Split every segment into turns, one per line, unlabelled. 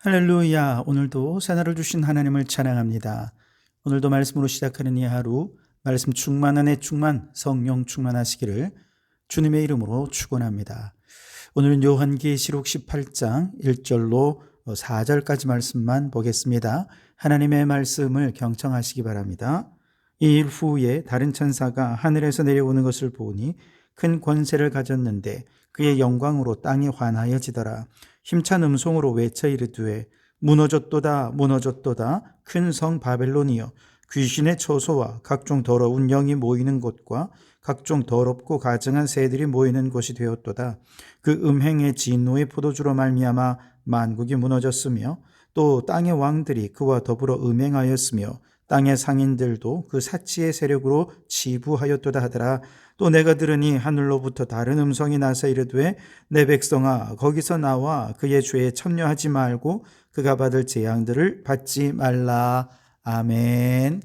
할렐루야. 오늘도 새날을 주신 하나님을 찬양합니다. 오늘도 말씀으로 시작하는 이 하루, 말씀 충만 안에 충만, 성령 충만하시기를 주님의 이름으로 축원합니다. 오늘은 요한계시록 18장 1절로 4절까지 말씀만 보겠습니다. 하나님의 말씀을 경청하시기 바랍니다. 이 일 후에 다른 천사가 하늘에서 내려오는 것을 보니 큰 권세를 가졌는데 그의 영광으로 땅이 환하여지더라. 힘찬 음성으로 외쳐 이르되 무너졌도다 무너졌도다 큰 성 바벨론이여, 귀신의 처소와 각종 더러운 영이 모이는 곳과 각종 더럽고 가증한 새들이 모이는 곳이 되었도다. 그 음행의 진노의 포도주로 말미암아 만국이 무너졌으며 또 땅의 왕들이 그와 더불어 음행하였으며 땅의 상인들도 그 사치의 세력으로 치부하였도다 하더라. 또 내가 들으니 하늘로부터 다른 음성이 나서 이르되 내 백성아, 거기서 나와 그의 죄에 참여하지 말고 그가 받을 재앙들을 받지 말라. 아멘.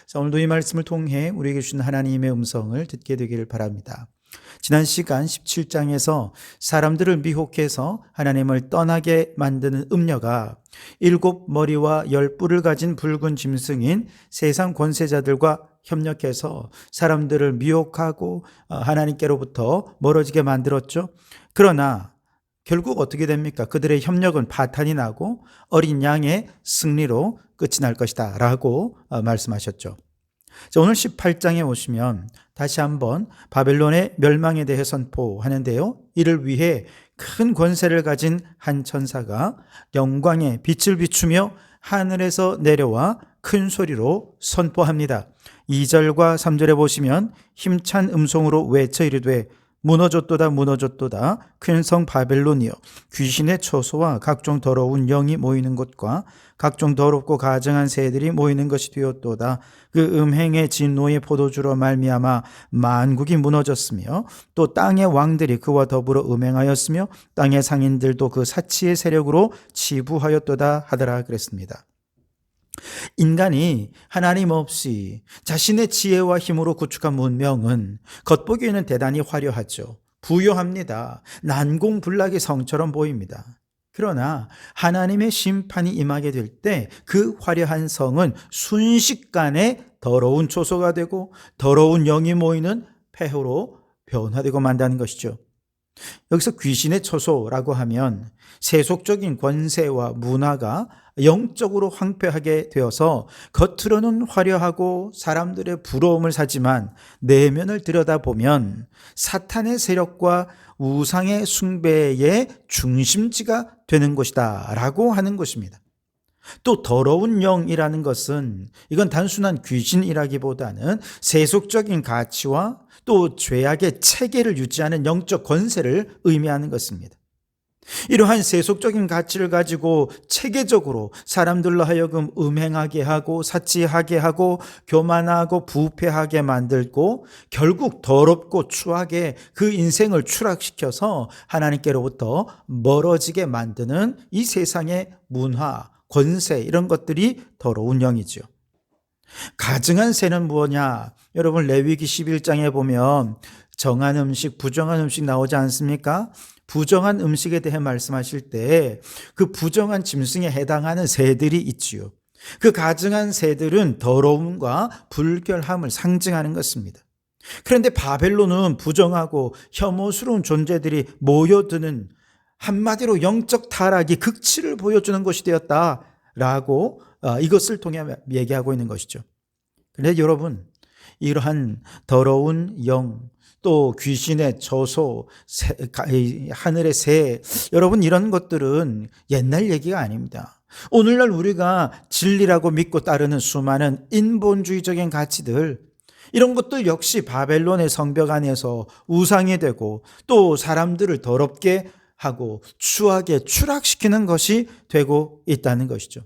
자, 오늘도 이 말씀을 통해 우리에게 주신 하나님의 음성을 듣게 되기를 바랍니다. 지난 시간 17장에서 사람들을 미혹해서 하나님을 떠나게 만드는 음녀가 7머리와 10뿔을 가진 붉은 짐승인 세상 권세자들과 협력해서 사람들을 미혹하고 하나님께로부터 멀어지게 만들었죠. 그러나 결국 어떻게 됩니까? 그들의 협력은 파탄이 나고 어린 양의 승리로 끝이 날 것이다 라고 말씀하셨죠. 자, 오늘 18장에 오시면 다시 한번 바벨론의 멸망에 대해 선포하는데요. 이를 위해 큰 권세를 가진 한 천사가 영광의 빛을 비추며 하늘에서 내려와 큰 소리로 선포합니다. 2절과 3절에 보시면 힘찬 음성으로 외쳐 이르되 무너졌도다 무너졌도다 큰 성 바벨론이여, 귀신의 처소와 각종 더러운 영이 모이는 곳과 각종 더럽고 가증한 새들이 모이는 것이 되었도다. 그 음행의 진노의 포도주로 말미암아 만국이 무너졌으며 또 땅의 왕들이 그와 더불어 음행하였으며 땅의 상인들도 그 사치의 세력으로 치부하였도다 하더라 그랬습니다. 인간이 하나님 없이 자신의 지혜와 힘으로 구축한 문명은 겉보기에는 대단히 화려하죠. 부유합니다. 난공불락의 성처럼 보입니다. 그러나 하나님의 심판이 임하게 될 때 그 화려한 성은 순식간에 더러운 초소가 되고 더러운 영이 모이는 폐허로 변화되고 만다는 것이죠. 여기서 귀신의 처소라고 하면 세속적인 권세와 문화가 영적으로 황폐하게 되어서 겉으로는 화려하고 사람들의 부러움을 사지만 내면을 들여다보면 사탄의 세력과 우상의 숭배의 중심지가 되는 것이다 라고 하는 것입니다. 또 더러운 영이라는 것은 이건 단순한 귀신이라기보다는 세속적인 가치와 또 죄악의 체계를 유지하는 영적 권세를 의미하는 것입니다. 이러한 세속적인 가치를 가지고 체계적으로 사람들로 하여금 음행하게 하고 사치하게 하고 교만하고 부패하게 만들고 결국 더럽고 추하게 그 인생을 추락시켜서 하나님께로부터 멀어지게 만드는 이 세상의 문화, 권세, 이런 것들이 더러운 영이죠. 가증한 새는 무엇냐? 여러분 레위기 11장에 보면 정한 음식, 부정한 음식 나오지 않습니까? 부정한 음식에 대해 말씀하실 때 그 부정한 짐승에 해당하는 새들이 있지요. 그 가증한 새들은 더러움과 불결함을 상징하는 것입니다. 그런데 바벨론은 부정하고 혐오스러운 존재들이 모여드는, 한마디로 영적 타락이 극치를 보여주는 것이 되었다라고 이것을 통해 얘기하고 있는 것이죠. 그런데 여러분, 이러한 더러운 영, 또 귀신의 처소, 하늘의 새, 여러분 이런 것들은 옛날 얘기가 아닙니다. 오늘날 우리가 진리라고 믿고 따르는 수많은 인본주의적인 가치들, 이런 것들 역시 바벨론의 성벽 안에서 우상이 되고 또 사람들을 더럽게 하고 추하게 추락시키는 것이 되고 있다는 것이죠.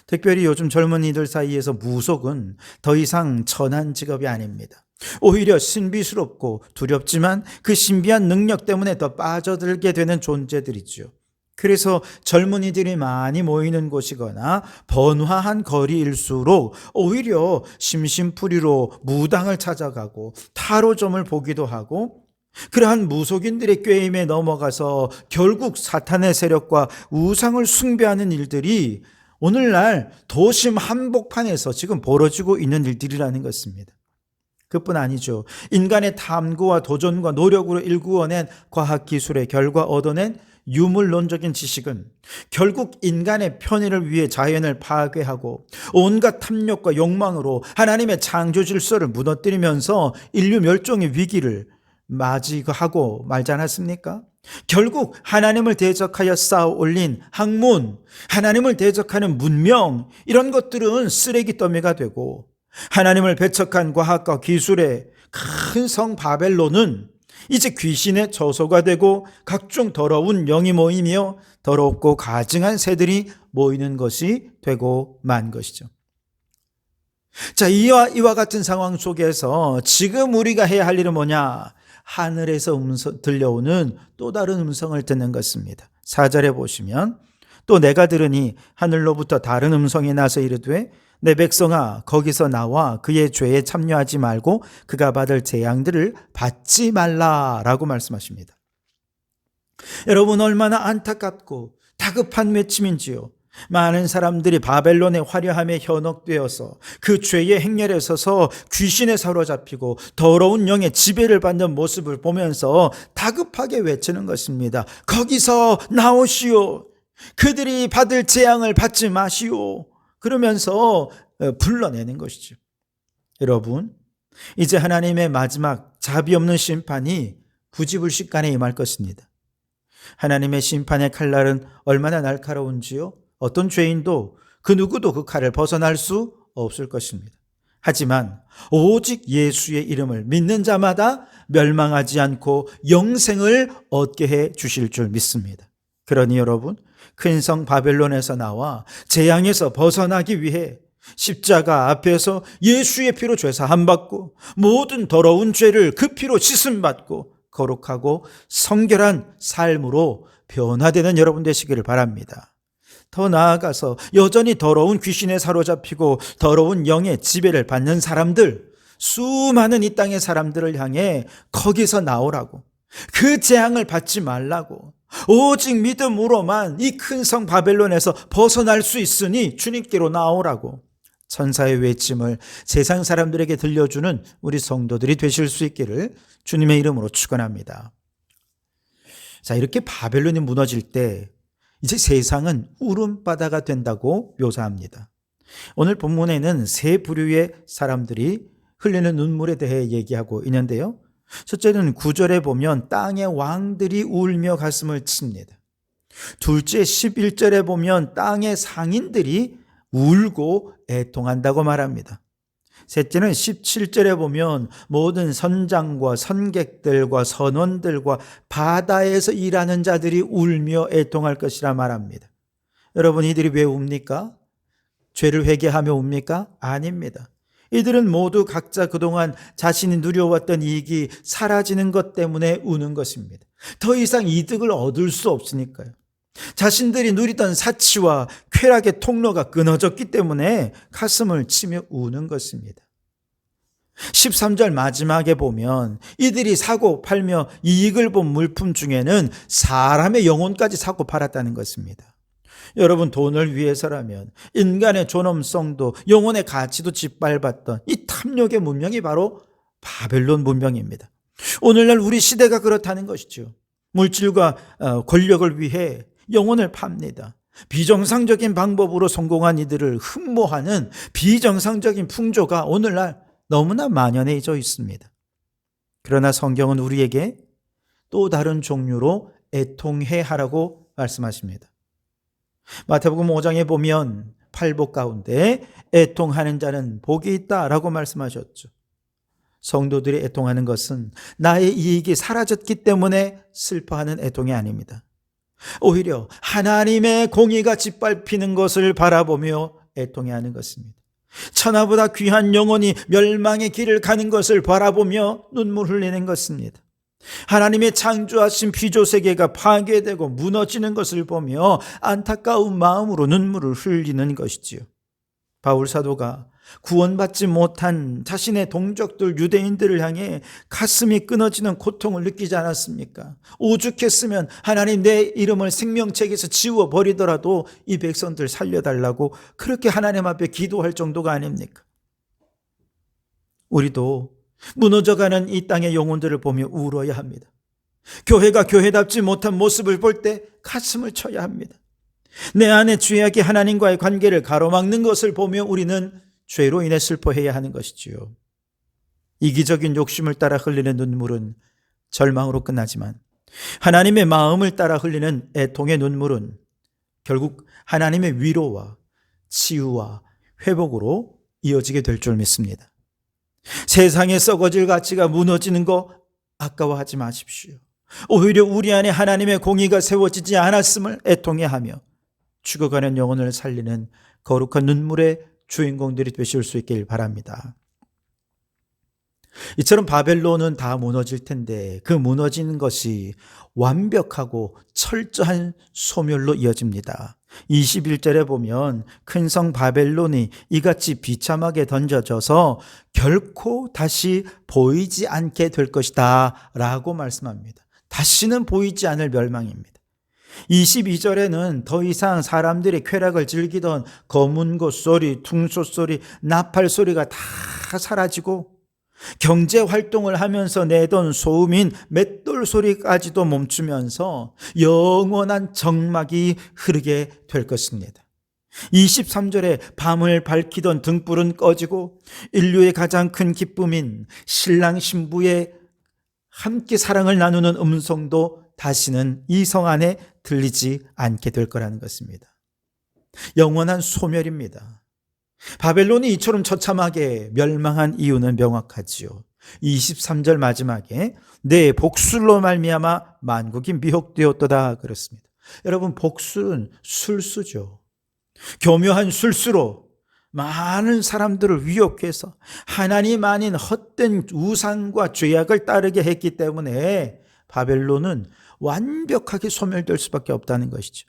특별히 요즘 젊은이들 사이에서 무속은 더 이상 천한 직업이 아닙니다. 오히려 신비스럽고 두렵지만 그 신비한 능력 때문에 더 빠져들게 되는 존재들이죠. 그래서 젊은이들이 많이 모이는 곳이거나 번화한 거리일수록 오히려 심심풀이로 무당을 찾아가고 타로점을 보기도 하고 그러한 무속인들의 꾀임에 넘어가서 결국 사탄의 세력과 우상을 숭배하는 일들이 오늘날 도심 한복판에서 지금 벌어지고 있는 일들이라는 것입니다. 그뿐 아니죠. 인간의 탐구와 도전과 노력으로 일구어낸 과학기술의 결과 얻어낸 유물론적인 지식은 결국 인간의 편의를 위해 자연을 파괴하고 온갖 탐욕과 욕망으로 하나님의 창조 질서를 무너뜨리면서 인류 멸종의 위기를 맞이하고 말지 않았습니까? 결국 하나님을 대적하여 쌓아 올린 학문, 하나님을 대적하는 문명, 이런 것들은 쓰레기 더미가 되고, 하나님을 배척한 과학과 기술의 큰 성 바벨론은 이제 귀신의 저소가 되고 각종 더러운 영이 모이며 더럽고 가증한 새들이 모이는 것이 되고 만 것이죠. 자, 이와 같은 상황 속에서 지금 우리가 해야 할 일은 뭐냐? 하늘에서 들려오는 또 다른 음성을 듣는 것입니다. 4절에 보시면, 또 내가 들으니 하늘로부터 다른 음성이 나서 이르되 내 백성아 거기서 나와 그의 죄에 참여하지 말고 그가 받을 재앙들을 받지 말라라고 말씀하십니다. 여러분, 얼마나 안타깝고 다급한 외침인지요. 많은 사람들이 바벨론의 화려함에 현혹되어서 그 죄의 행렬에 서서 귀신에 사로잡히고 더러운 영의 지배를 받는 모습을 보면서 다급하게 외치는 것입니다. 거기서 나오시오. 그들이 받을 재앙을 받지 마시오. 그러면서 불러내는 것이죠. 여러분, 이제 하나님의 마지막 자비 없는 심판이 부지불식간에 임할 것입니다. 하나님의 심판의 칼날은 얼마나 날카로운지요. 어떤 죄인도 그 누구도 그 칼을 벗어날 수 없을 것입니다. 하지만 오직 예수의 이름을 믿는 자마다 멸망하지 않고 영생을 얻게 해 주실 줄 믿습니다. 그러니 여러분, 큰 성 바벨론에서 나와 재앙에서 벗어나기 위해 십자가 앞에서 예수의 피로 죄사함 받고 모든 더러운 죄를 그 피로 씻음 받고 거룩하고 성결한 삶으로 변화되는 여러분 되시기를 바랍니다. 더 나아가서 여전히 더러운 귀신에 사로잡히고 더러운 영의 지배를 받는 사람들, 수많은 이 땅의 사람들을 향해 거기서 나오라고, 그 재앙을 받지 말라고, 오직 믿음으로만 이 큰 성 바벨론에서 벗어날 수 있으니 주님께로 나오라고 천사의 외침을 세상 사람들에게 들려주는 우리 성도들이 되실 수 있기를 주님의 이름으로 축원합니다. 자, 이렇게 바벨론이 무너질 때 이제 세상은 울음바다가 된다고 묘사합니다. 오늘 본문에는 세 부류의 사람들이 흘리는 눈물에 대해 얘기하고 있는데요. 첫째는 9절에 보면 땅의 왕들이 울며 가슴을 칩니다. 둘째 11절에 보면 땅의 상인들이 울고 애통한다고 말합니다. 셋째는 17절에 보면 모든 선장과 선객들과 선원들과 바다에서 일하는 자들이 울며 애통할 것이라 말합니다. 여러분, 이들이 왜 웁니까? 죄를 회개하며 웁니까? 아닙니다. 이들은 모두 각자 그동안 자신이 누려왔던 이익이 사라지는 것 때문에 우는 것입니다. 더 이상 이득을 얻을 수 없으니까요. 자신들이 누리던 사치와 쾌락의 통로가 끊어졌기 때문에 가슴을 치며 우는 것입니다. 13절 마지막에 보면 이들이 사고 팔며 이익을 본 물품 중에는 사람의 영혼까지 사고 팔았다는 것입니다. 여러분, 돈을 위해서라면 인간의 존엄성도 영혼의 가치도 짓밟았던 이 탐욕의 문명이 바로 바벨론 문명입니다. 오늘날 우리 시대가 그렇다는 것이죠. 물질과 권력을 위해 영혼을 팝니다. 비정상적인 방법으로 성공한 이들을 흠모하는 비정상적인 풍조가 오늘날 너무나 만연해져 있습니다. 그러나 성경은 우리에게 또 다른 종류로 애통해 하라고 말씀하십니다. 마태복음 5장에 보면 팔복 가운데 애통하는 자는 복이 있다라고 말씀하셨죠. 성도들이 애통하는 것은 나의 이익이 사라졌기 때문에 슬퍼하는 애통이 아닙니다. 오히려 하나님의 공의가 짓밟히는 것을 바라보며 애통해 하는 것입니다. 천하보다 귀한 영혼이 멸망의 길을 가는 것을 바라보며 눈물 흘리는 것입니다. 하나님의 창조하신 피조세계가 파괴되고 무너지는 것을 보며 안타까운 마음으로 눈물을 흘리는 것이지요. 바울 사도가 구원받지 못한 자신의 동족들 유대인들을 향해 가슴이 끊어지는 고통을 느끼지 않았습니까? 오죽했으면 하나님 내 이름을 생명책에서 지워버리더라도 이 백성들 살려달라고 그렇게 하나님 앞에 기도할 정도가 아닙니까? 우리도 무너져가는 이 땅의 영혼들을 보며 울어야 합니다. 교회가 교회답지 못한 모습을 볼 때 가슴을 쳐야 합니다. 내 안에 죄악이 하나님과의 관계를 가로막는 것을 보며 우리는 죄로 인해 슬퍼해야 하는 것이지요. 이기적인 욕심을 따라 흘리는 눈물은 절망으로 끝나지만 하나님의 마음을 따라 흘리는 애통의 눈물은 결국 하나님의 위로와 치유와 회복으로 이어지게 될 줄 믿습니다. 세상의 썩어질 가치가 무너지는 거 아까워하지 마십시오. 오히려 우리 안에 하나님의 공의가 세워지지 않았음을 애통해하며 죽어가는 영혼을 살리는 거룩한 눈물의 주인공들이 되실 수 있길 바랍니다. 이처럼 바벨론은 다 무너질 텐데 그 무너지는 것이 완벽하고 철저한 소멸로 이어집니다. 21절에 보면 큰 성 바벨론이 이같이 비참하게 던져져서 결코 다시 보이지 않게 될 것이다 라고 말씀합니다. 다시는 보이지 않을 멸망입니다. 22절에는 더 이상 사람들이 쾌락을 즐기던 검은 곶 소리, 퉁소 소리, 나팔 소리가 다 사라지고 경제 활동을 하면서 내던 소음인 맷돌 소리까지도 멈추면서 영원한 정막이 흐르게 될 것입니다. 23절에 밤을 밝히던 등불은 꺼지고 인류의 가장 큰 기쁨인 신랑 신부의 함께 사랑을 나누는 음성도 다시는 이 성 안에 들리지 않게 될 거라는 것입니다. 영원한 소멸입니다. 바벨론이 이처럼 처참하게 멸망한 이유는 명확하지요. 23절 마지막에 내 복술로 말미암아 만국이 미혹되었도다 그렇습니다. 여러분, 복술은 술수죠. 교묘한 술수로 많은 사람들을 위협해서 하나님 아닌 헛된 우상과 죄악을 따르게 했기 때문에 바벨론은 완벽하게 소멸될 수밖에 없다는 것이죠.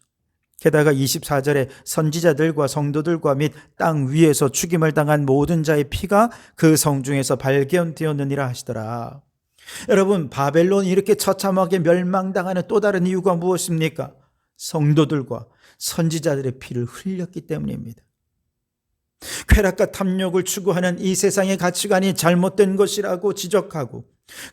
게다가 24절에 선지자들과 성도들과 및 땅 위에서 죽임을 당한 모든 자의 피가 그 성중에서 발견되었느니라 하시더라. 여러분, 바벨론이 이렇게 처참하게 멸망당하는 또 다른 이유가 무엇입니까? 성도들과 선지자들의 피를 흘렸기 때문입니다. 쾌락과 탐욕을 추구하는 이 세상의 가치관이 잘못된 것이라고 지적하고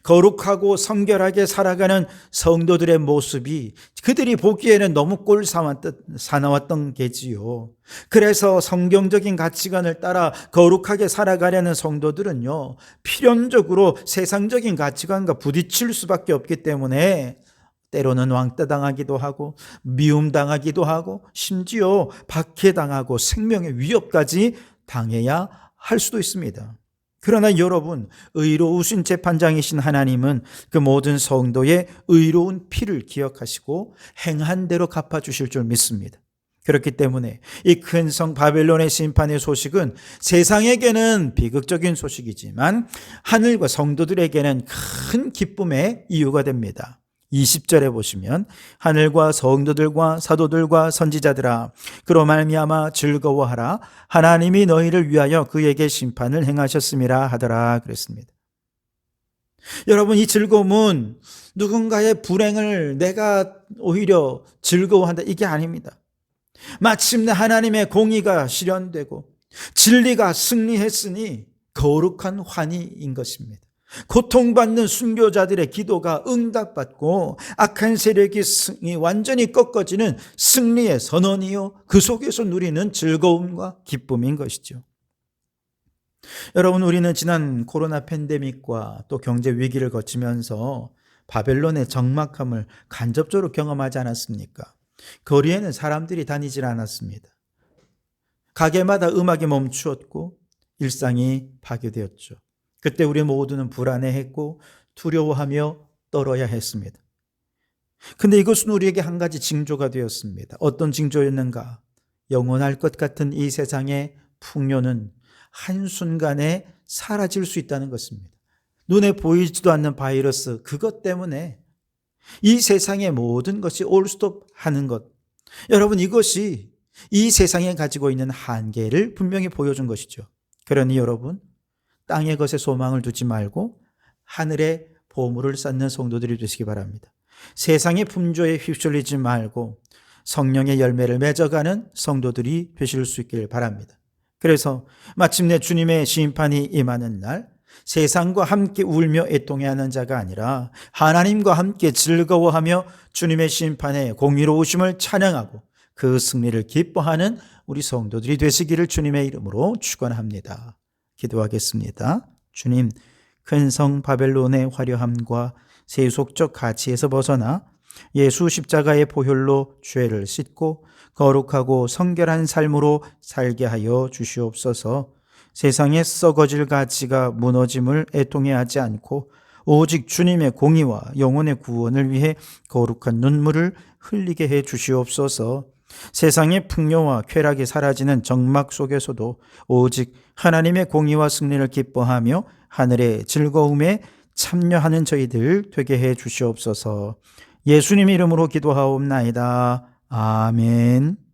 거룩하고 성결하게 살아가는 성도들의 모습이 그들이 보기에는 너무 꼴사나웠던 게지요. 그래서 성경적인 가치관을 따라 거룩하게 살아가려는 성도들은요, 필연적으로 세상적인 가치관과 부딪힐 수밖에 없기 때문에 때로는 왕따당하기도 하고 미움당하기도 하고 심지어 박해당하고 생명의 위협까지 당해야 할 수도 있습니다. 그러나 여러분, 의로우신 재판장이신 하나님은 그 모든 성도의 의로운 피를 기억하시고 행한 대로 갚아주실 줄 믿습니다. 그렇기 때문에 이 큰 성 바벨론의 심판의 소식은 세상에게는 비극적인 소식이지만 하늘과 성도들에게는 큰 기쁨의 이유가 됩니다. 20절에 보시면 하늘과 성도들과 사도들과 선지자들아 그로 말미암아 즐거워하라 하나님이 너희를 위하여 그에게 심판을 행하셨음이라 하더라 그랬습니다. 여러분, 이 즐거움은 누군가의 불행을 내가 오히려 즐거워한다 이게 아닙니다. 마침내 하나님의 공의가 실현되고 진리가 승리했으니 거룩한 환희인 것입니다. 고통받는 순교자들의 기도가 응답받고 악한 세력이 완전히 꺾어지는 승리의 선언이요, 그 속에서 누리는 즐거움과 기쁨인 것이죠. 여러분, 우리는 지난 코로나 팬데믹과 또 경제 위기를 거치면서 바벨론의 적막함을 간접적으로 경험하지 않았습니까? 거리에는 사람들이 다니질 않았습니다. 가게마다 음악이 멈추었고 일상이 파괴되었죠. 그때 우리 모두는 불안해했고 두려워하며 떨어야 했습니다. 근데 이것은 우리에게 한 가지 징조가 되었습니다. 어떤 징조였는가? 영원할 것 같은 이 세상의 풍요는 한순간에 사라질 수 있다는 것입니다. 눈에 보이지도 않는 바이러스, 그것 때문에 이 세상의 모든 것이 올스톱하는 것. 여러분, 이것이 이 세상에 가지고 있는 한계를 분명히 보여준 것이죠. 그러니 여러분, 땅의 것에 소망을 두지 말고 하늘의 보물을 쌓는 성도들이 되시기 바랍니다. 세상의 풍조에 휩쓸리지 말고 성령의 열매를 맺어가는 성도들이 되실 수 있길 바랍니다. 그래서 마침내 주님의 심판이 임하는 날, 세상과 함께 울며 애통해하는 자가 아니라 하나님과 함께 즐거워하며 주님의 심판에 공의로우심을 찬양하고 그 승리를 기뻐하는 우리 성도들이 되시기를 주님의 이름으로 축원합니다. 기도하겠습니다. 주님, 큰 성 바벨론의 화려함과 세속적 가치에서 벗어나 예수 십자가의 보혈로 죄를 씻고 거룩하고 성결한 삶으로 살게 하여 주시옵소서. 세상의 썩어질 가치가 무너짐을 애통해하지 않고 오직 주님의 공의와 영혼의 구원을 위해 거룩한 눈물을 흘리게 해 주시옵소서. 세상의 풍요와 쾌락이 사라지는 정막 속에서도 오직 하나님의 공의와 승리를 기뻐하며 하늘의 즐거움에 참여하는 저희들 되게 해 주시옵소서. 예수님 이름으로 기도하옵나이다. 아멘.